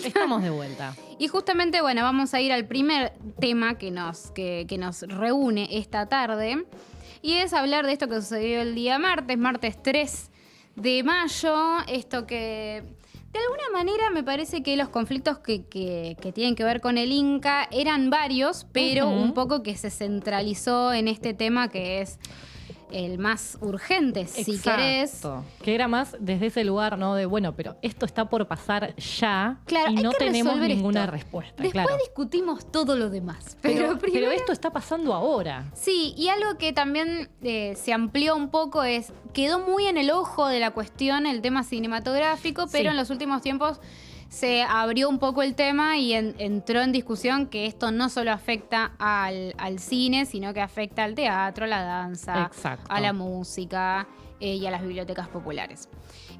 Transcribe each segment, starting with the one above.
Estamos de vuelta. Y justamente, bueno, vamos a ir al primer tema que nos reúne esta tarde. Y es hablar de esto que sucedió el día martes 3 de mayo. Esto que, de alguna manera, me parece que los conflictos que tienen que ver con el Inca eran varios, pero un poco que se centralizó en este tema que es el más urgente, si querés. Que era más desde ese lugar, ¿no? De, bueno, pero esto está por pasar ya, claro, y no tenemos ninguna esto. respuesta. Después claro. discutimos todo lo demás. Pero primero esto está pasando ahora. Sí, y algo que también se amplió un poco es, quedó muy en el ojo de la cuestión el tema cinematográfico, pero Sí. en los últimos tiempos se abrió un poco el tema y entró en discusión que esto no solo afecta al cine, sino que afecta al teatro, a la danza, Exacto. a la música y a las bibliotecas populares.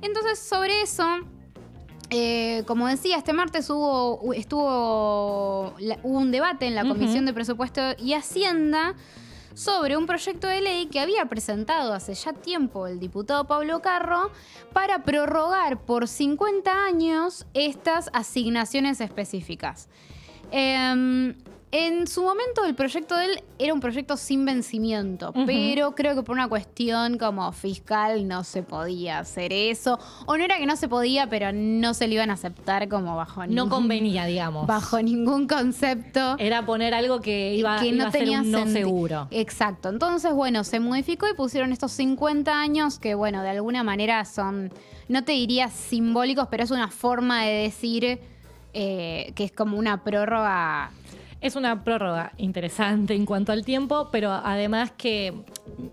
Entonces, sobre eso, como decía, este martes hubo un debate en la Comisión de Presupuesto y Hacienda sobre un proyecto de ley que había presentado hace ya tiempo el diputado Pablo Carro para prorrogar por 50 años estas asignaciones específicas. En su momento el proyecto de él era un proyecto sin vencimiento, pero creo que por una cuestión como fiscal no se podía hacer eso. O no era que no se podía, pero no se lo iban a aceptar como No convenía, digamos. bajo ningún concepto. Era poner algo que iba a ser un no seguro. Exacto. Entonces, bueno, se modificó y pusieron estos 50 años que, bueno, de alguna manera son, no te diría simbólicos, pero es una forma de decir que es como una prórroga. Es una prórroga interesante en cuanto al tiempo, pero además que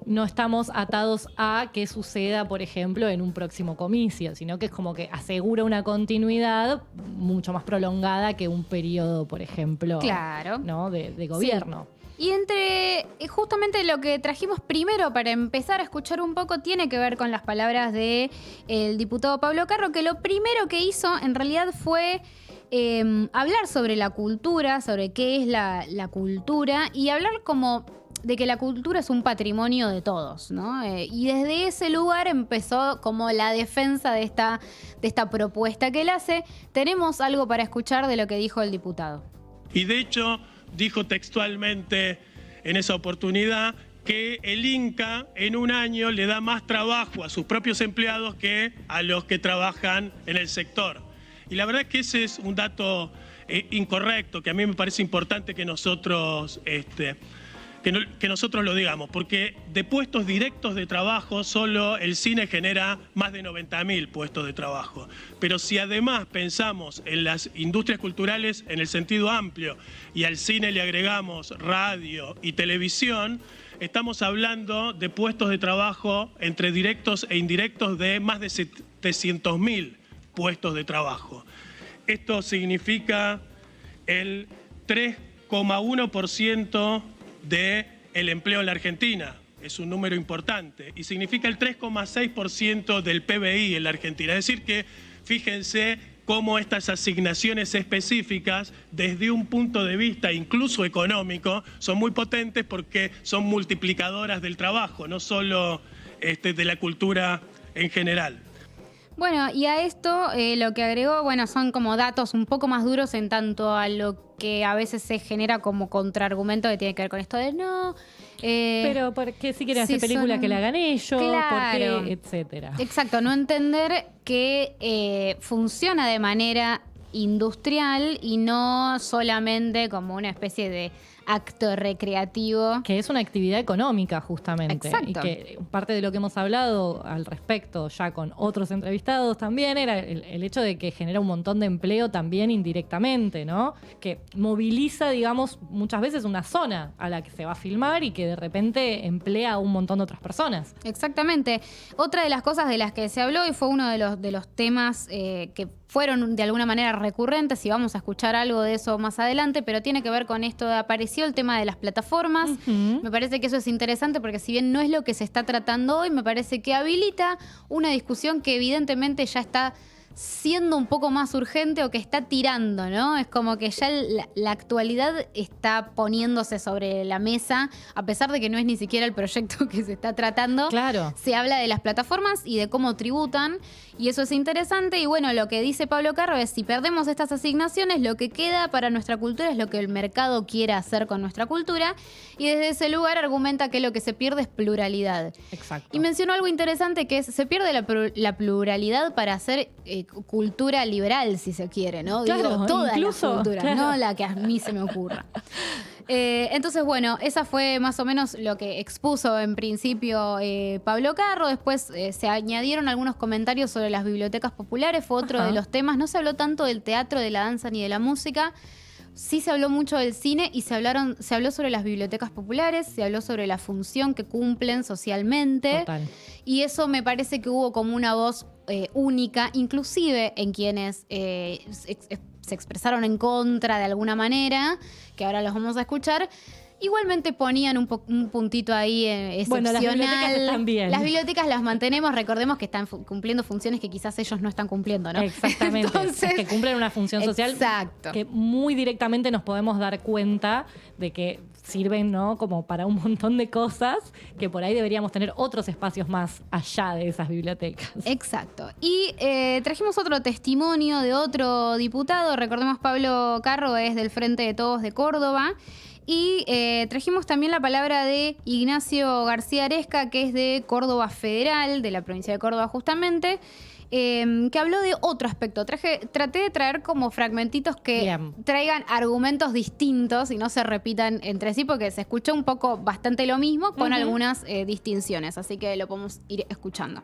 no estamos atados a que suceda, por ejemplo, en un próximo comicio, sino que es como que asegura una continuidad mucho más prolongada que un periodo, por ejemplo, Claro. ¿no? de gobierno. Sí. Y justamente lo que trajimos primero para empezar a escuchar un poco tiene que ver con las palabras del diputado Pablo Carro, que lo primero que hizo en realidad fue hablar sobre la cultura, sobre qué es la cultura y hablar como de que la cultura es un patrimonio de todos, ¿no? Y desde ese lugar empezó como la defensa de esta propuesta que él hace. Tenemos algo para escuchar de lo que dijo el diputado. Y de hecho dijo textualmente en esa oportunidad que el Inca en un año le da más trabajo a sus propios empleados que a los que trabajan en el sector. Y la verdad es que ese es un dato incorrecto, que a mí me parece importante que nosotros lo digamos, porque de puestos directos de trabajo solo el cine genera más de 90.000 puestos de trabajo. Pero si además pensamos en las industrias culturales en el sentido amplio y al cine le agregamos radio y televisión, estamos hablando de puestos de trabajo entre directos e indirectos de más de 700.000 puestos de trabajo. Esto significa el 3,1% del empleo en la Argentina. Es un número importante. Y significa el 3,6% del PBI en la Argentina. Es decir que, fíjense cómo estas asignaciones específicas, desde un punto de vista incluso económico, son muy potentes porque son multiplicadoras del trabajo, no solo de la cultura en general. Bueno, y a esto lo que agregó, bueno, son como datos un poco más duros en tanto a lo que a veces se genera como contraargumento que tiene que ver con esto de no. Pero porque si quieren hacer películas que la hagan ellos, claro, porque, etcétera. Exacto, no entender que funciona de manera industrial y no solamente como una especie de acto recreativo. Que es una actividad económica, justamente. Exacto. Y que parte de lo que hemos hablado al respecto ya con otros entrevistados también era el hecho de que genera un montón de empleo también indirectamente, ¿no? Que moviliza, digamos, muchas veces una zona a la que se va a filmar y que de repente emplea a un montón de otras personas. Exactamente. Otra de las cosas de las que se habló y fue uno de los temas que fueron de alguna manera recurrentes y vamos a escuchar algo de eso más adelante, pero tiene que ver con esto de apareció el tema de las plataformas. Me parece que eso es interesante porque si bien no es lo que se está tratando hoy, me parece que habilita una discusión que evidentemente ya está siendo un poco más urgente o que está tirando, ¿no? Es como que ya la actualidad está poniéndose sobre la mesa, a pesar de que no es ni siquiera el proyecto que se está tratando. Claro. Se habla de las plataformas y de cómo tributan, y eso es interesante. Y bueno, lo que dice Pablo Carro es, si perdemos estas asignaciones, lo que queda para nuestra cultura es lo que el mercado quiere hacer con nuestra cultura, y desde ese lugar argumenta que lo que se pierde es pluralidad. Exacto. Y mencionó algo interesante, que es, se pierde la pluralidad para hacer cultura liberal, si se quiere, ¿no? Claro, Digo, toda incluso, la cultura, claro. no la que a mí se me ocurra. Entonces, bueno, esa fue más o menos lo que expuso en principio Pablo Carro. Después se añadieron algunos comentarios sobre las bibliotecas populares, fue otro de los temas. No se habló tanto del teatro, de la danza ni de la música. Sí se habló mucho del cine y se habló sobre las bibliotecas populares, se habló sobre la función que cumplen socialmente. Total. Y eso me parece que hubo como una voz única, inclusive en quienes se expresaron en contra de alguna manera, que ahora los vamos a escuchar. Igualmente ponían un puntito ahí excepcional. Bueno, las bibliotecas están bien. Las bibliotecas las mantenemos, recordemos que están cumpliendo funciones que quizás ellos no están cumpliendo, ¿no? Exactamente. Entonces, es que cumplen una función social exacto. que muy directamente nos podemos dar cuenta de que sirven, ¿no? Como para un montón de cosas que por ahí deberíamos tener otros espacios más allá de esas bibliotecas. Exacto. Y trajimos otro testimonio de otro diputado. Recordemos, Pablo Carro es del Frente de Todos de Córdoba. Y trajimos también la palabra de Ignacio García Aresca, que es de Córdoba Federal, de la provincia de Córdoba justamente, que habló de otro aspecto. Traté de traer como fragmentitos que Bien. traigan argumentos distintos y no se repitan entre sí, porque se escuchó un poco bastante lo mismo con algunas distinciones. Así que lo podemos ir escuchando.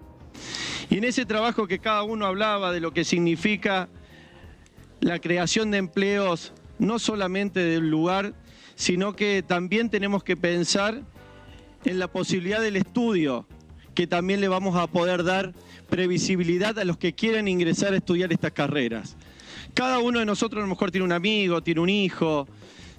Y en ese trabajo que cada uno hablaba de lo que significa la creación de empleos, no solamente del lugar, sino que también tenemos que pensar en la posibilidad del estudio, que también le vamos a poder dar previsibilidad a los que quieren ingresar a estudiar estas carreras. Cada uno de nosotros a lo mejor tiene un amigo, tiene un hijo,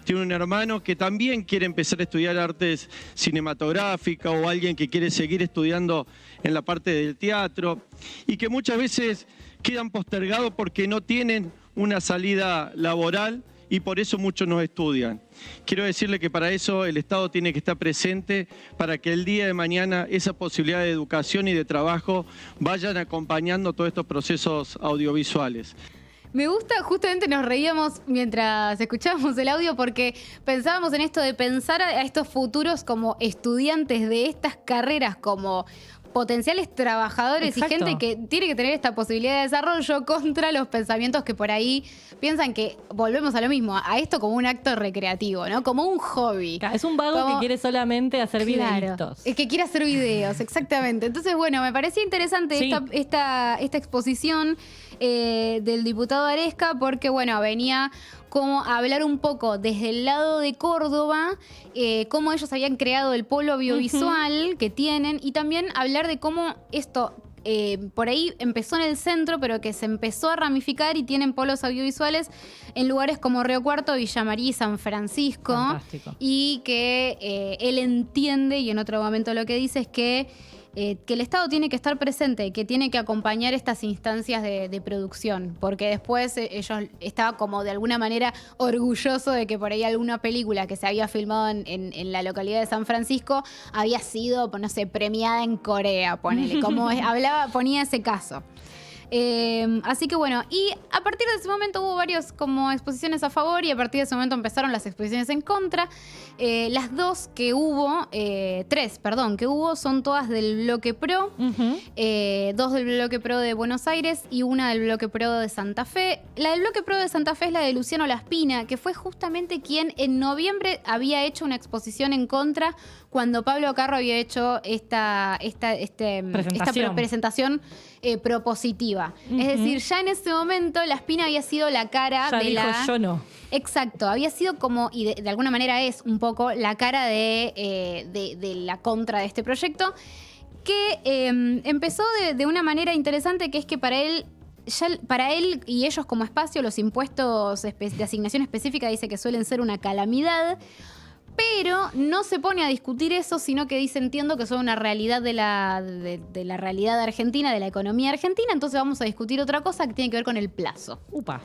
tiene un hermano que también quiere empezar a estudiar artes cinematográficas, o alguien que quiere seguir estudiando en la parte del teatro, y que muchas veces quedan postergados porque no tienen una salida laboral, y por eso muchos no estudian. Quiero decirle que para eso el Estado tiene que estar presente, para que el día de mañana esa posibilidad de educación y de trabajo vayan acompañando todos estos procesos audiovisuales. Me gusta, justamente nos reíamos mientras escuchábamos el audio, porque pensábamos en esto de pensar a estos futuros como estudiantes de estas carreras, como potenciales trabajadores. Exacto. Y gente que tiene que tener esta posibilidad de desarrollo, contra los pensamientos que por ahí piensan que volvemos a lo mismo, a esto como un acto recreativo, ¿no? Como un hobby. Es un vago que quiere solamente hacer videitos. Es que quiere hacer videos, exactamente. Entonces, bueno, me parecía interesante Sí. esta exposición del diputado Aresca, porque, bueno, venía como a hablar un poco desde el lado de Córdoba, cómo ellos habían creado el polo audiovisual que tienen, y también hablar de cómo esto por ahí empezó en el centro, pero que se empezó a ramificar y tienen polos audiovisuales en lugares como Río Cuarto, Villa María y San Francisco. Fantástico. Y que él entiende, y en otro momento lo que dice es que el Estado tiene que estar presente, que tiene que acompañar estas instancias de producción, porque después ellos estaban como de alguna manera orgullosos de que por ahí alguna película que se había filmado en la localidad de San Francisco había sido, no sé, premiada en Corea, ponele, como ponía ese caso. Así que bueno, y a partir de ese momento hubo varios como exposiciones a favor, y a partir de ese momento empezaron las exposiciones en contra. Las tres que hubo son todas del bloque pro, dos del bloque pro de Buenos Aires y una del bloque pro de Santa Fe. La del bloque pro de Santa Fe es la de Luciano Laspina, que fue justamente quien en noviembre había hecho una exposición en contra cuando Pablo Carro había hecho esta presentación propositiva. Es decir, ya en ese momento Laspina había sido la cara Ya de dijo, la... yo no. Exacto, había sido como, y de alguna manera es un poco la cara de la contra de este proyecto, que empezó de una manera interesante, que es que para él y ellos como espacio, los impuestos de asignación específica dice que suelen ser una calamidad, pero no se pone a discutir eso, sino que dice, entiendo que son una realidad de la realidad argentina, de la economía argentina, entonces vamos a discutir otra cosa que tiene que ver con el plazo. Upa.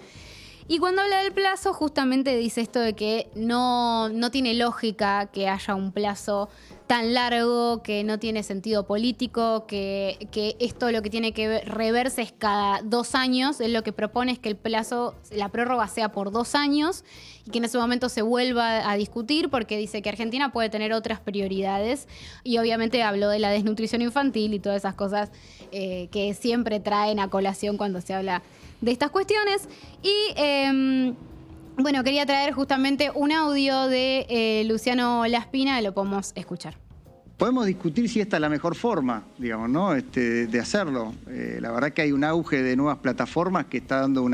Y cuando habla del plazo, justamente dice esto de que no tiene lógica que haya un plazo tan largo, que no tiene sentido político, que esto lo que tiene que reverse es cada 2 años. Él lo que propone es que el plazo, la prórroga sea por 2 años y que en ese momento se vuelva a discutir, porque dice que Argentina puede tener otras prioridades. Y obviamente habló de la desnutrición infantil y todas esas cosas que siempre traen a colación cuando se habla de estas cuestiones. Y bueno, quería traer justamente un audio de Luciano Laspina, lo podemos escuchar. Podemos discutir si esta es la mejor forma, digamos, ¿no? De hacerlo. La verdad que hay un auge de nuevas plataformas que está dando un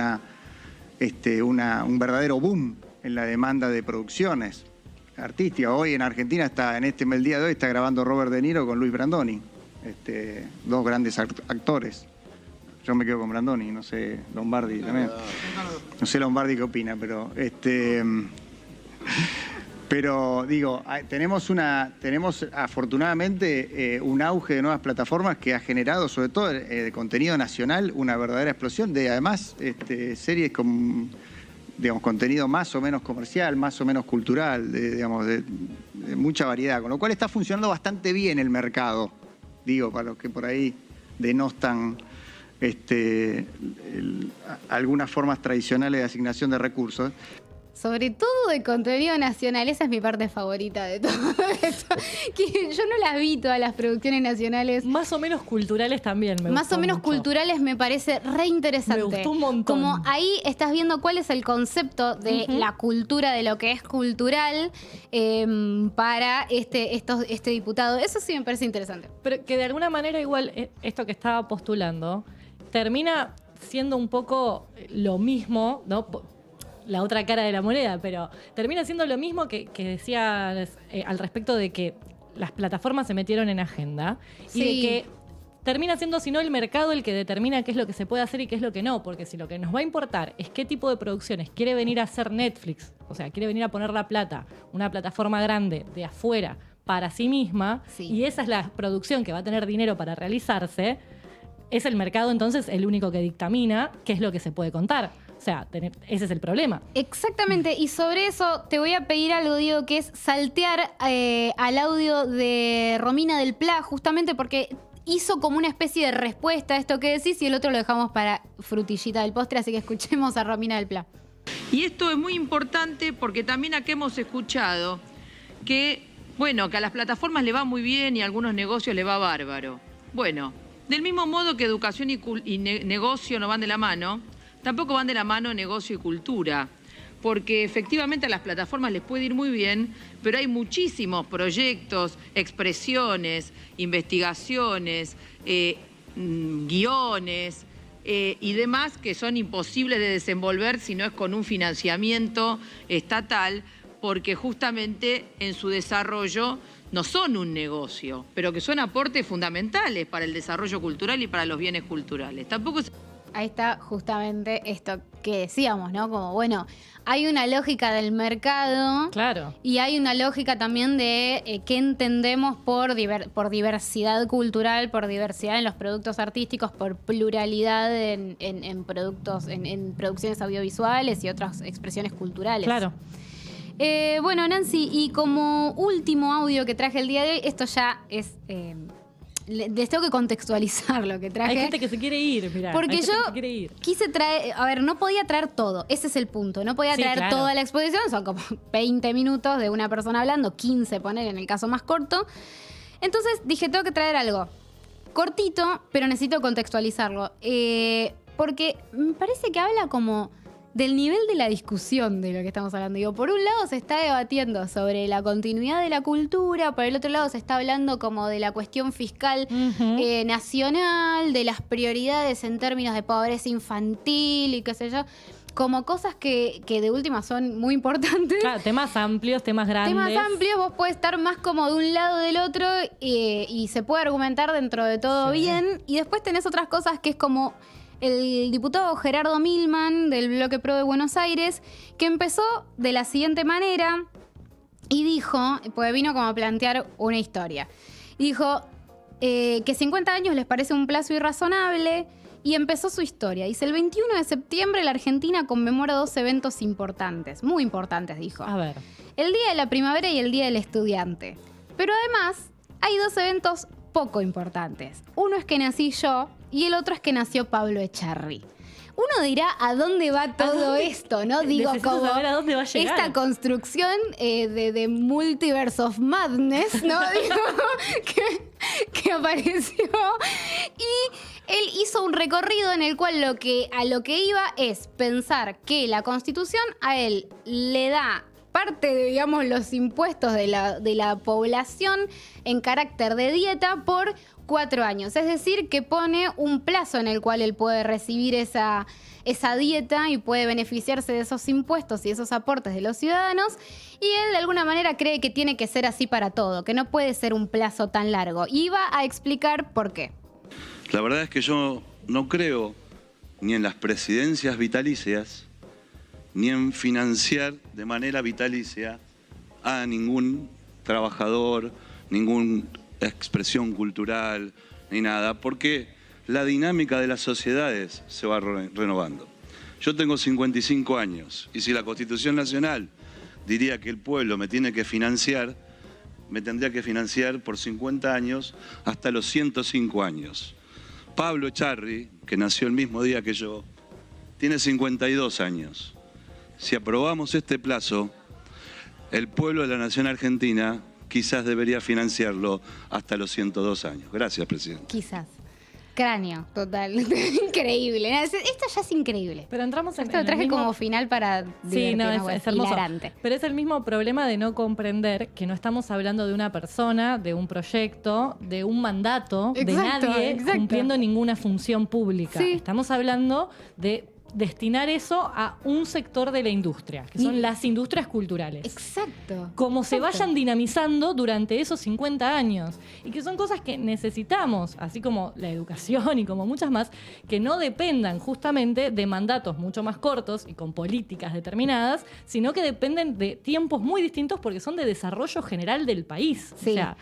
verdadero boom en la demanda de producciones artísticas. Hoy en Argentina en el día de hoy está grabando Robert De Niro con Luis Brandoni, 2 grandes actores. Yo me quedo con Brandoni, no sé, Lombardi también. No sé Lombardi qué opina, pero pero digo, tenemos afortunadamente un auge de nuevas plataformas que ha generado, sobre todo de contenido nacional, una verdadera explosión de además series con, digamos, contenido más o menos comercial, más o menos cultural, de mucha variedad, con lo cual está funcionando bastante bien el mercado, digo, para los que por ahí denostan algunas formas tradicionales de asignación de recursos. Sobre todo de contenido nacional, esa es mi parte favorita de todo esto. Que yo no las vi todas las producciones nacionales. Más o menos culturales también me Más gustó o menos mucho. Culturales me parece re interesante. Me gustó un montón. Como ahí estás viendo cuál es el concepto de la cultura, de lo que es cultural para este diputado. Eso sí me parece interesante. Pero que de alguna manera igual esto que estaba postulando termina siendo un poco lo mismo, ¿no? La otra cara de la moneda, pero termina siendo lo mismo que decías al respecto de que las plataformas se metieron en agenda y de que termina siendo, si no, el mercado el que determina qué es lo que se puede hacer y qué es lo que no, porque si lo que nos va a importar es qué tipo de producciones quiere venir a hacer Netflix, o sea, quiere venir a poner la plata, una plataforma grande de afuera para sí misma, y esa es la producción que va a tener dinero para realizarse, es el mercado entonces el único que dictamina qué es lo que se puede contar. O sea, ese es el problema. Exactamente, y sobre eso te voy a pedir algo, Diego, que es saltear al audio de Romina del Pla, justamente porque hizo como una especie de respuesta a esto que decís y el otro lo dejamos para frutillita del postre, así que escuchemos a Romina del Pla. Y esto es muy importante porque también acá hemos escuchado que, bueno, que a las plataformas le va muy bien y a algunos negocios le va bárbaro. Bueno, del mismo modo que educación y negocio no van de la mano, tampoco van de la mano negocio y cultura, porque efectivamente a las plataformas les puede ir muy bien, pero hay muchísimos proyectos, expresiones, investigaciones, guiones y demás que son imposibles de desenvolver si no es con un financiamiento estatal, porque justamente en su desarrollo no son un negocio, pero que son aportes fundamentales para el desarrollo cultural y para los bienes culturales. Tampoco Ahí está justamente esto que decíamos, ¿no? Como, bueno, hay una lógica del mercado. Claro. Y hay una lógica también de qué entendemos por diversidad cultural, por diversidad en los productos artísticos, por pluralidad en productos, en producciones audiovisuales y otras expresiones culturales. Claro. Bueno, Nancy, y como último audio que traje el día de hoy, esto ya es... les tengo que contextualizar lo que traje. Hay gente que se quiere ir, mirá. Porque yo Ir. quise traer... A ver, no podía traer todo. Ese es el punto. No podía traer toda la exposición. Son como 20 minutos de una persona hablando, 15 poner en el caso más corto. Entonces dije, tengo que traer algo cortito, pero necesito contextualizarlo. Porque me parece que habla como del nivel de la discusión de lo que estamos hablando. Digo, por un lado se está debatiendo sobre la continuidad de la cultura, por el otro lado se está hablando como de la cuestión fiscal nacional, de las prioridades en términos de pobreza infantil y qué sé yo, como cosas que de última son muy importantes. Claro, temas amplios, temas grandes. Temas amplios, vos podés estar más como de un lado del otro y se puede argumentar dentro de todo bien. Y después tenés otras cosas que es como el diputado Gerardo Milman del Bloque Pro de Buenos Aires, que empezó de la siguiente manera, y dijo, pues vino como a plantear una historia, y dijo que 50 años les parece un plazo irrazonable, y empezó su historia. Dice, el 21 de septiembre la Argentina conmemora 2 eventos importantes, muy importantes, dijo. A ver. El Día de la Primavera y el Día del Estudiante. Pero además hay 2 eventos poco importantes. Uno es que nací yo y el otro es que nació Pablo Echarri. Uno dirá a dónde va todo esto, ¿no? Digo, Necesito como saber a dónde va a llegar. esta construcción de Multiverse of Madness, ¿no? Digo, que apareció. Y él hizo un recorrido en el cual a lo que iba es pensar que la Constitución a él le da parte de, digamos, los impuestos de la población en carácter de dieta por 4 años. Es decir, que pone un plazo en el cual él puede recibir esa dieta y puede beneficiarse de esos impuestos y esos aportes de los ciudadanos. Y él de alguna manera cree que tiene que ser así para todo, que no puede ser un plazo tan largo. Y va a explicar por qué. La verdad es que yo no creo ni en las presidencias vitalicias, ni en financiar de manera vitalicia a ningún trabajador, ninguna expresión cultural, ni nada, porque la dinámica de las sociedades se va renovando. Yo tengo 55 años y si la Constitución Nacional diría que el pueblo me tiene que financiar, me tendría que financiar por 50 años hasta los 105 años. Pablo Echarri, que nació el mismo día que yo, tiene 52 años. Si aprobamos este plazo, el pueblo de la nación argentina quizás debería financiarlo hasta los 102 años. Gracias, presidente. Quizás. Cráneo, total. Increíble. Esto ya es increíble. Pero entramos en Esto lo traje como final para Sí, no, divertirnos, es hermoso. hilarante. Pero es el mismo problema de no comprender que no estamos hablando de una persona, de un proyecto, de un mandato, Exacto, de nadie exacto. cumpliendo ninguna función pública. Sí. Estamos hablando de destinar eso a un sector de la industria, que son las industrias culturales. Exacto. Como se Exacto. vayan dinamizando durante esos 50 años. Y que son cosas que necesitamos, así como la educación y como muchas más, que no dependan justamente de mandatos mucho más cortos y con políticas determinadas, sino que dependen de tiempos muy distintos porque son de desarrollo general del país. Sí. O sea,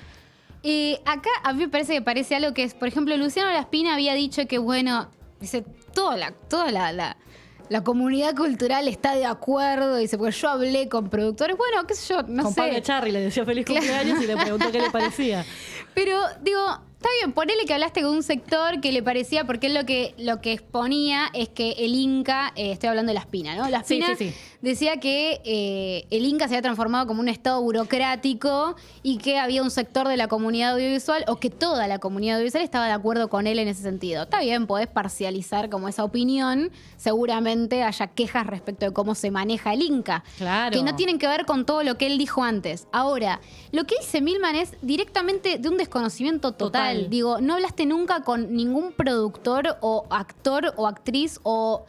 Acá a mí me parece algo que es, por ejemplo, Luciano Laspina había dicho que, bueno, dice, toda la comunidad cultural está de acuerdo, dice, porque yo hablé con productores, bueno, qué sé yo, no con sé. Pablo Echarri le decía feliz cumpleaños y le preguntó qué le parecía. Pero, digo, está bien, ponele que hablaste con un sector que le parecía, porque él lo que exponía es que el Inca, estoy hablando de Laspina, ¿no? Laspina Sí. decía que el Inca se había transformado como un estado burocrático y que había un sector de la comunidad audiovisual, o que toda la comunidad audiovisual estaba de acuerdo con él en ese sentido. Está bien, podés parcializar como esa opinión, seguramente haya quejas respecto de cómo se maneja el Inca. Claro. Que no tienen que ver con todo lo que él dijo antes. Ahora, lo que dice Milman es directamente de un desconocimiento total. Digo, no hablaste nunca con ningún productor o actor o actriz o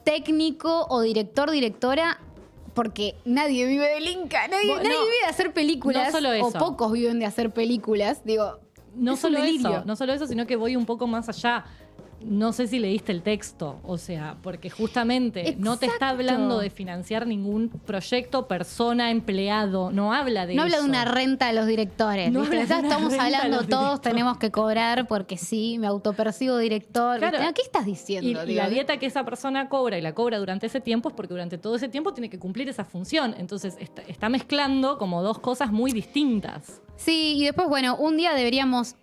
técnico o director, directora, porque nadie vive del Inca, nadie vive de hacer películas, no solo eso. o pocos viven de hacer películas. Digo, No es un solo delirio. eso, sino que voy un poco más allá. No sé si leíste el texto, o sea, porque justamente no te está Exacto. hablando de financiar ningún proyecto, persona, empleado, no habla de No eso. habla de una renta a los directores. No ¿viste? habla de Ya una estamos renta a hablando los todos, directores. tenemos que cobrar porque sí, me autopercibo director. Claro. ¿Viste? ¿Qué estás diciendo? Y Digo, la dieta que esa persona cobra y la cobra durante ese tiempo es porque durante todo ese tiempo tiene que cumplir esa función. Entonces está mezclando como dos cosas muy distintas. Sí, y después, bueno, un día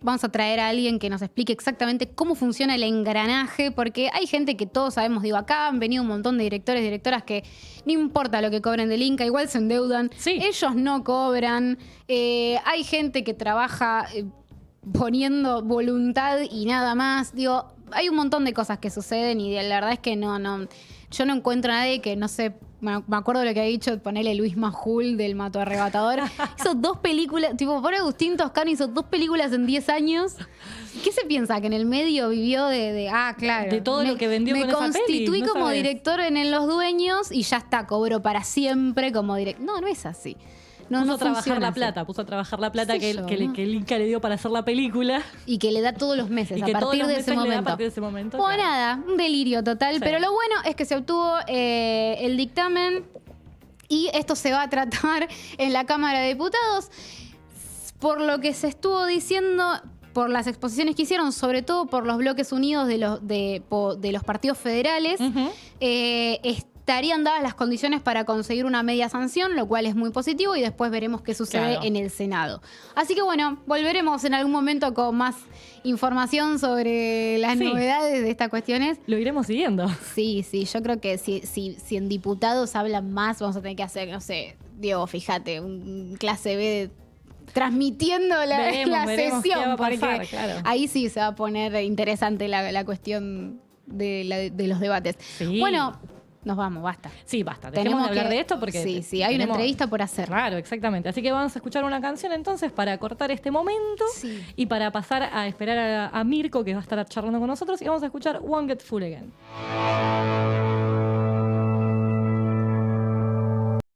vamos a traer a alguien que nos explique exactamente cómo funciona el engranaje, porque hay gente que todos sabemos, digo, acá han venido un montón de directores, directoras que no importa lo que cobren del Inca, igual se endeudan, Sí. ellos no cobran, hay gente que trabaja poniendo voluntad y nada más, digo, hay un montón de cosas que suceden y la verdad es que yo no encuentro a nadie que, no sé, me acuerdo de lo que había dicho, ponerle Luis Majul del Mato Arrebatador. Hizo 2 películas, tipo, por Agustín Toscano hizo 2 películas en 10 años. ¿Qué se piensa? ¿Que en el medio vivió claro. De todo lo que vendió me con esa peli, constituí no como sabes. director en Los Dueños y ya está, cobró para siempre como director. No es así. No, puso no a trabajar funciona la así. plata, puso a trabajar la plata Sí, que, yo, que, ¿no? que el Inca le dio para hacer la película. Y que le da todos los meses Y a que todos partir los de meses ese le da a momento. partir de ese momento, Bueno, claro. nada, un delirio total. Sí. Pero lo bueno es que se obtuvo el dictamen. y esto se va a tratar en la Cámara de Diputados. Por lo que se estuvo diciendo, por las exposiciones que hicieron, sobre todo por los bloques unidos de los partidos federales, estarían dadas las condiciones para conseguir una media sanción, lo cual es muy positivo, y después veremos qué sucede en el Senado. Así que bueno, volveremos en algún momento con más información sobre las novedades de estas cuestiones. Lo iremos siguiendo. Sí, yo creo que si en diputados hablan más, vamos a tener que hacer, no sé, Diego, fíjate, un clase B transmitiendo la veremos qué va sesión, a pasar, porque claro. ahí sí se va a poner interesante la cuestión de los debates. Sí. Bueno, nos vamos, basta. Sí, basta. Dejemos de hablar de esto porque... Sí, hay una entrevista por hacer. Claro, exactamente. Así que vamos a escuchar una canción entonces para cortar este momento y para pasar a esperar a Mirko, que va a estar charlando con nosotros, y vamos a escuchar Won't Get Full Again.